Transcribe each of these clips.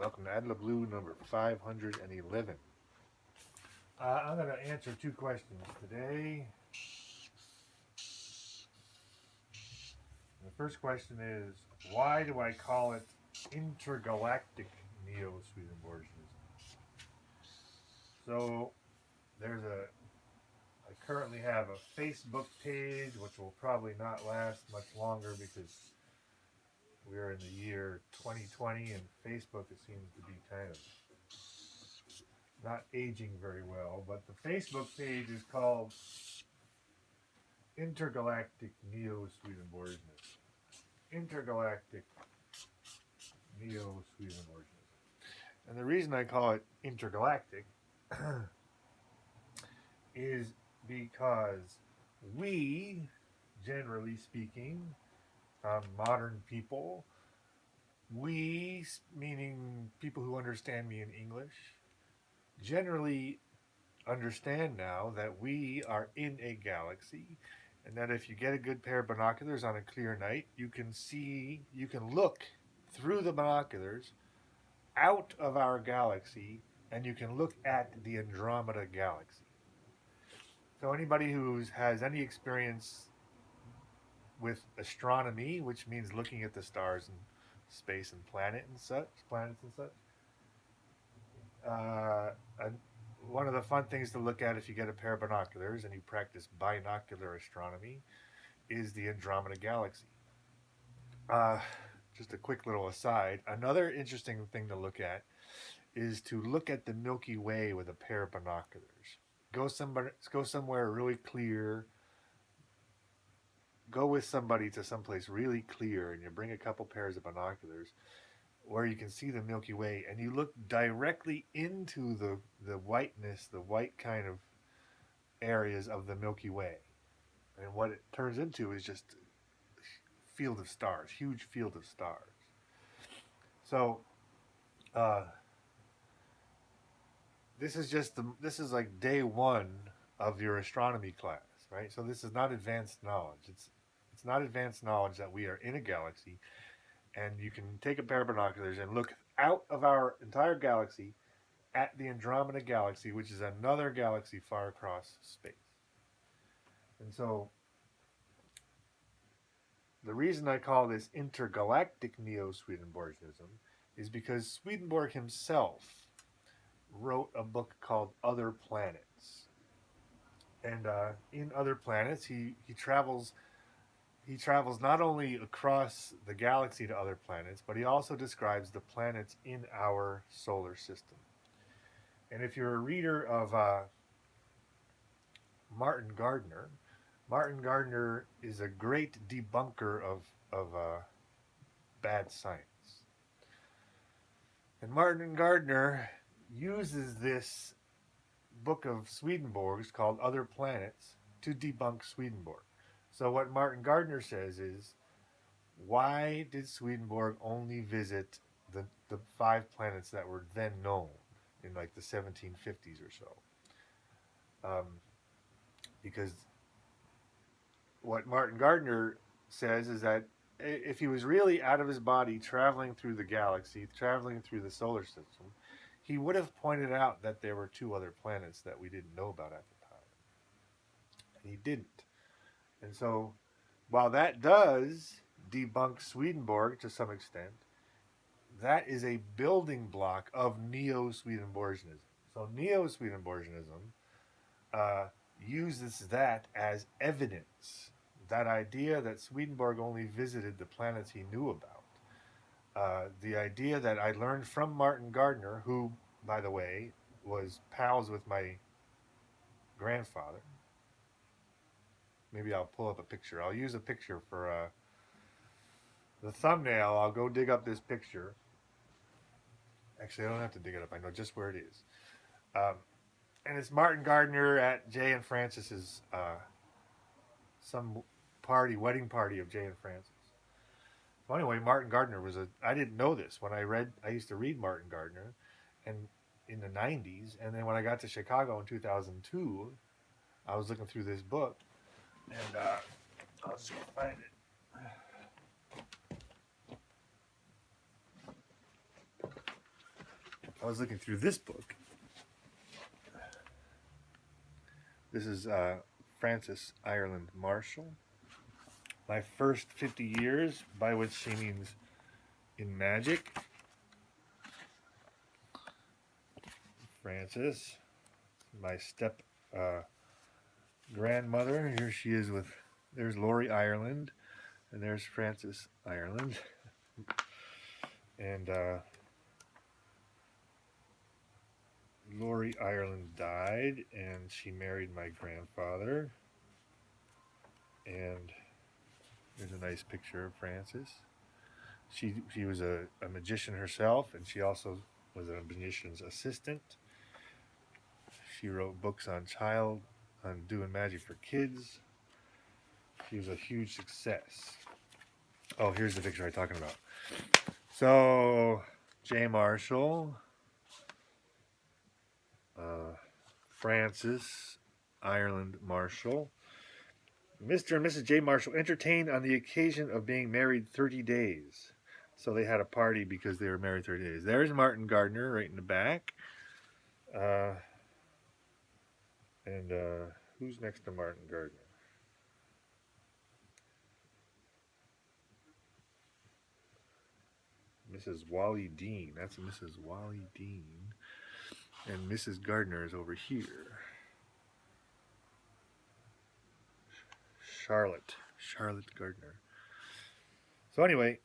Welcome to Adla Blue number 511. I'm going to answer two questions today. The first question is, why do I call it Intergalactic Neo-Swedenborgianism? So, I currently have a Facebook page, which will probably not last much longer because we're in the year 2020 and Facebook it seems to be kind of not aging very well. But the Facebook page is called Intergalactic Neo-Swedenborgianism. Intergalactic Neo-Swedenborgianism. And the reason I call it intergalactic is because we, generally speaking, modern people, we, meaning people who understand me in English, generally understand now that we are in a galaxy, and that if you get a good pair of binoculars on a clear night, you can look through the binoculars out of our galaxy, and you can look at the Andromeda galaxy. So anybody who has any experience with astronomy, which means looking at the stars and space and planets and such, and one of the fun things to look at if you get a pair of binoculars and you practice binocular astronomy is the Andromeda galaxy. Just a quick little aside. Another interesting thing to look at is to look at the Milky Way with a pair of binoculars. Go somewhere really clear. Go with somebody to someplace really clear, and you bring a couple pairs of binoculars where you can see the Milky Way, and you look directly into the whiteness, the white kind of areas of the Milky Way. And what it turns into is just a field of stars, huge field of stars. So, this is like day one of your astronomy class, right? So this is not advanced knowledge. It's not advanced knowledge that we are in a galaxy, and you can take a pair of binoculars and look out of our entire galaxy at the Andromeda galaxy, which is another galaxy far across space. And so the reason I call this intergalactic Neo-Swedenborgianism is because Swedenborg himself wrote a book called Other Planets. And in Other Planets, he travels not only across the galaxy to other planets, but he also describes the planets in our solar system. And if you're a reader of Martin Gardner is a great debunker of bad science. And Martin Gardner uses this book of Swedenborg's called Other Planets to debunk Swedenborg. So what Martin Gardner says is, why did Swedenborg only visit the 5 planets that were then known in like the 1750s or so? Because what Martin Gardner says is that if he was really out of his body traveling through the galaxy, traveling through the solar system, he would have pointed out that there were 2 other planets that we didn't know about at the time. And he didn't. And so, while that does debunk Swedenborg to some extent, that is a building block of Neo-Swedenborgianism. So Neo-Swedenborgianism uses that as evidence. That idea that Swedenborg only visited the planets he knew about. The idea that I learned from Martin Gardner, who, by the way, was pals with my grandfather. Maybe I'll pull up a picture. I'll use a picture for the thumbnail. I'll go dig up this picture. Actually, I don't have to dig it up. I know just where it is. And it's Martin Gardner at Jay and Francis's some wedding party of Jay and Francis. So anyway, Martin Gardner I didn't know this when I used to read Martin Gardner and in the 90s, and then when I got to Chicago in 2002, I was looking through this book, and I'll just find it. I was looking through this book. This is Frances Ireland Marshall. My First 50 Years, by which she means in magic. Frances, my step grandmother. Here she is with, there's Laurie Ireland, and there's Frances Ireland. And Laurie Ireland died, and she married my grandfather. And there's a nice picture of Frances. She was a magician herself, and she also was a magician's assistant. She wrote books on doing magic for kids. She was a huge success. Oh, here's the picture I'm talking about. So, J. Marshall, Frances Ireland Marshall. Mr. and Mrs. J. Marshall entertained on the occasion of being married 30 days. So they had a party because they were married 30 days. There's Martin Gardner right in the back. And who's next to Martin Gardner? Mrs. Wally Dean. That's Mrs. Wally Dean. And Mrs. Gardner is over here. Charlotte Gardner. So anyway,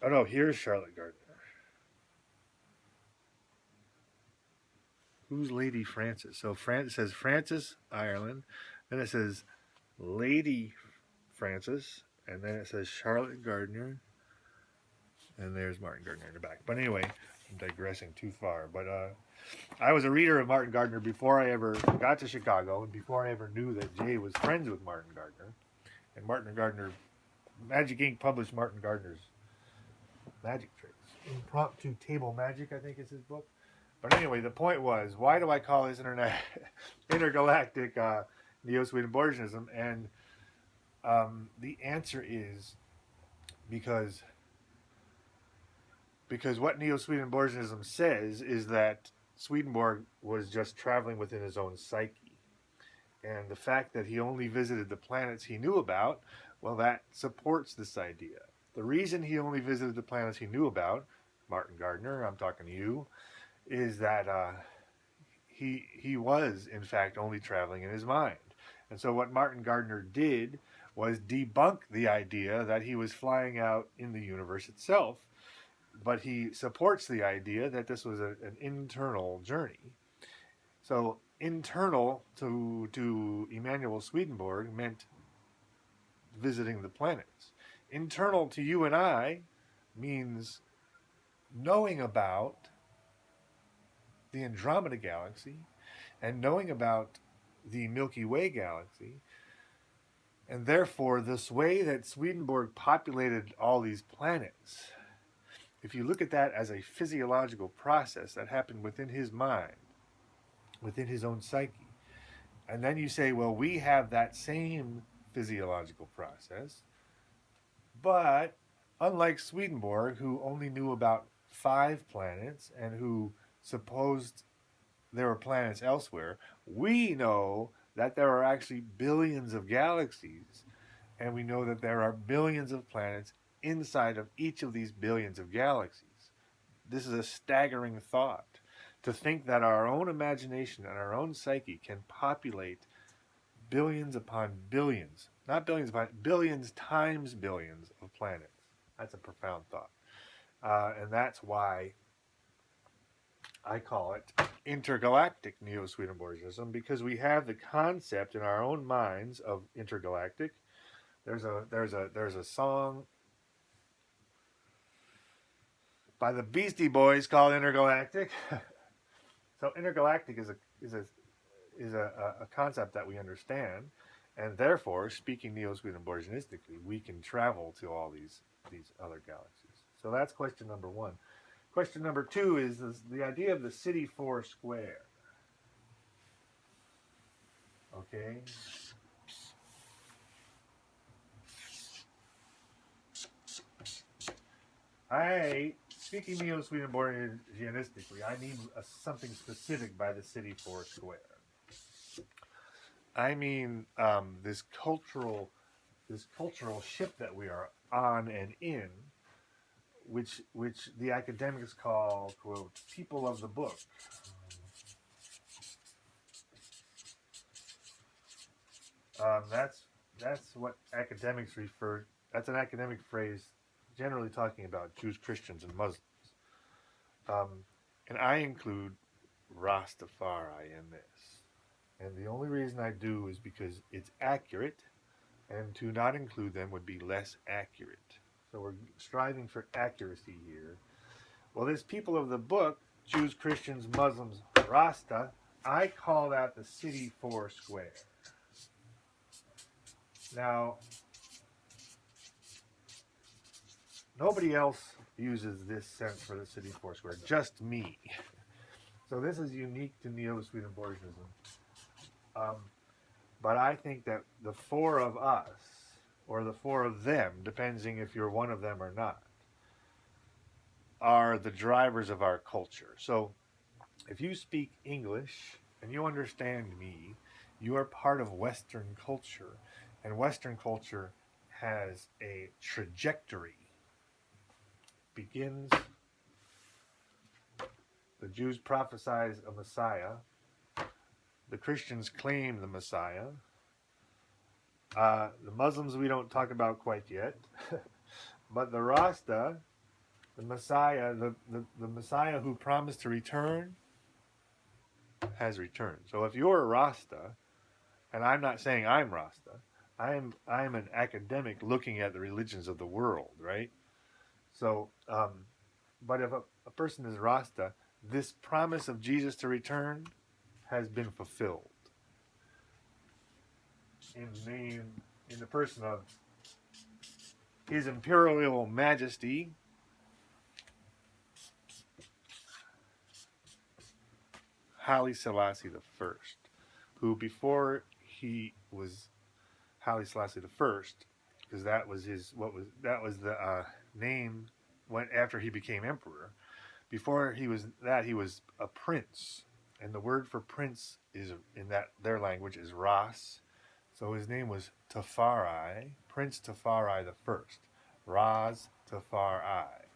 oh no, here's Charlotte Gardner. Who's Lady Frances? So it says Frances Ireland, then it says Lady Frances, and then it says Charlotte Gardner, and there's Martin Gardner in the back. But anyway, I'm digressing too far. But I was a reader of Martin Gardner before I ever got to Chicago, and before I ever knew that Jay was friends with Martin Gardner. And Martin Gardner, Magic Inc. published Martin Gardner's magic tricks. Impromptu Table Magic, I think is his book. But anyway, the point was, why do I call this intergalactic Neo-Swedenborgianism? And the answer is because what Neo-Swedenborgianism says is that Swedenborg was just traveling within his own psyche. And the fact that he only visited the planets he knew about, well, that supports this idea. The reason he only visited the planets he knew about, Martin Gardner, I'm talking to you, is that he was, in fact, only traveling in his mind. And so what Martin Gardner did was debunk the idea that he was flying out in the universe itself, but he supports the idea that this was an internal journey. So internal to Emanuel Swedenborg meant visiting the planets. Internal to you and I means knowing about the Andromeda Galaxy and knowing about the Milky Way Galaxy. And therefore, this way that Swedenborg populated all these planets, if you look at that as a physiological process that happened within his mind, within his own psyche, and then you say, well, we have that same physiological process, but unlike Swedenborg, who only knew about 5 planets and who supposed there were planets elsewhere, we know that there are actually billions of galaxies, and we know that there are billions of planets inside of each of these billions of galaxies. This is a staggering thought, to think that our own imagination and our own psyche can populate billions upon billions, not billions upon billions times billions of planets. That's a profound thought. And that's why I call it intergalactic Neo-Swedenborgianism, because we have the concept in our own minds of intergalactic. There's a song by the Beastie Boys called Intergalactic. So intergalactic is a concept that we understand, and therefore, speaking Neo-Swedenborgianistically, we can travel to all these other galaxies. So that's question number 1. Question number 2 is the idea of the city 4 square. Okay. I speaking Neo-Swedenborgianistically, I mean something specific by the city four square. I mean this cultural ship that we are on and in, which the academics call, quote, people of the book. That's what academics refer. That's an academic phrase, generally talking about Jews, Christians, and Muslims. And I include Rastafari in this. And the only reason I do is because it's accurate, and to not include them would be less accurate. So we're striving for accuracy here. Well, this people of the book, Jews, Christians, Muslims, Rasta, I call that the city four square. Now, nobody else uses this sense for the city four square, just me. So this is unique to Neo-Swedenborgianism. But I think that the four of us, or the four of them, depending if you're one of them or not, are the drivers of our culture. So if you speak English and you understand me, you are part of Western culture. And Western culture has a trajectory. Begins, the Jews prophesize a Messiah. The Christians claim the Messiah. The Muslims we don't talk about quite yet. But the Rasta, the Messiah, the Messiah who promised to return, has returned. So if you're a Rasta, and I'm not saying I'm Rasta, I'm an academic looking at the religions of the world, right? So, but if a person is Rasta, this promise of Jesus to return has been fulfilled in the person of His Imperial Majesty, Haile Selassie I, who before he was Haile Selassie I, because that was the name went after he became emperor. Before he was that, he was a prince, and the word for prince is in their language is Ras. So his name was Tafari, Prince Tafari I, Ras Tafari.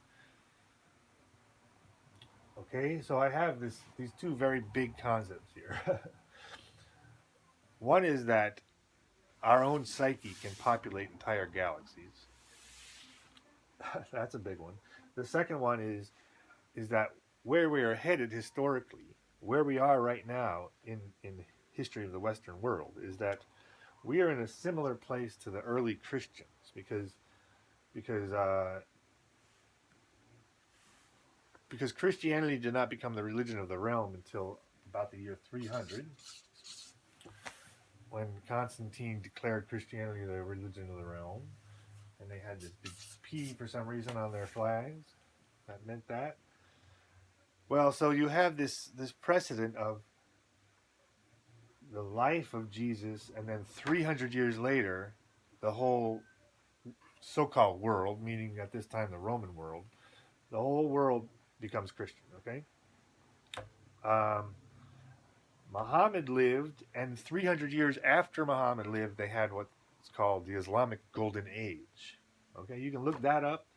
Okay, so I have these two very big concepts here. One is that our own psyche can populate entire galaxies. That's a big one. The second one is that where we are headed historically, where we are right now in the history of the Western world, is that we are in a similar place to the early Christians because Christianity did not become the religion of the realm until about the year 300, when Constantine declared Christianity the religion of the realm, and they had this big P for some reason on their flags. That meant that. Well, so you have this precedent of the life of Jesus, and then 300 years later, the whole so-called world, meaning at this time the Roman world, the whole world becomes Christian, okay? Muhammad lived, and 300 years after Muhammad lived, they had what's called the Islamic Golden Age. Okay, you can look that up.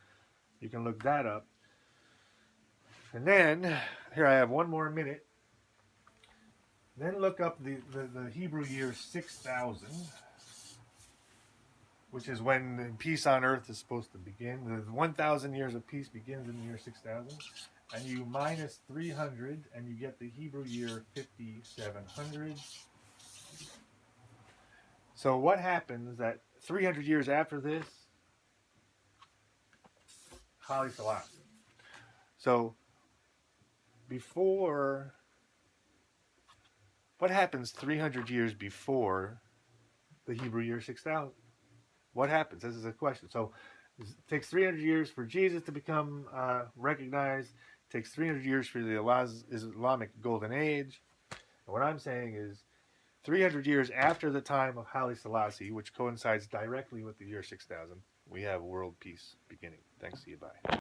And then, here I have one more minute. Then look up the Hebrew year 6000, which is when peace on earth is supposed to begin. The 1,000 years of peace begins in the year 6000. And you minus 300, and you get the Hebrew year 5700. So what happens that 300 years after this? Haile Selassie. So before, what happens 300 years before the Hebrew year 6000? What happens? This is a question. So it takes 300 years for Jesus to become recognized. It takes 300 years for the Islamic Golden Age. And what I'm saying is 300 years after the time of Haile Selassie, which coincides directly with the year 6000, we have world peace beginning. Thanks. See you. Bye.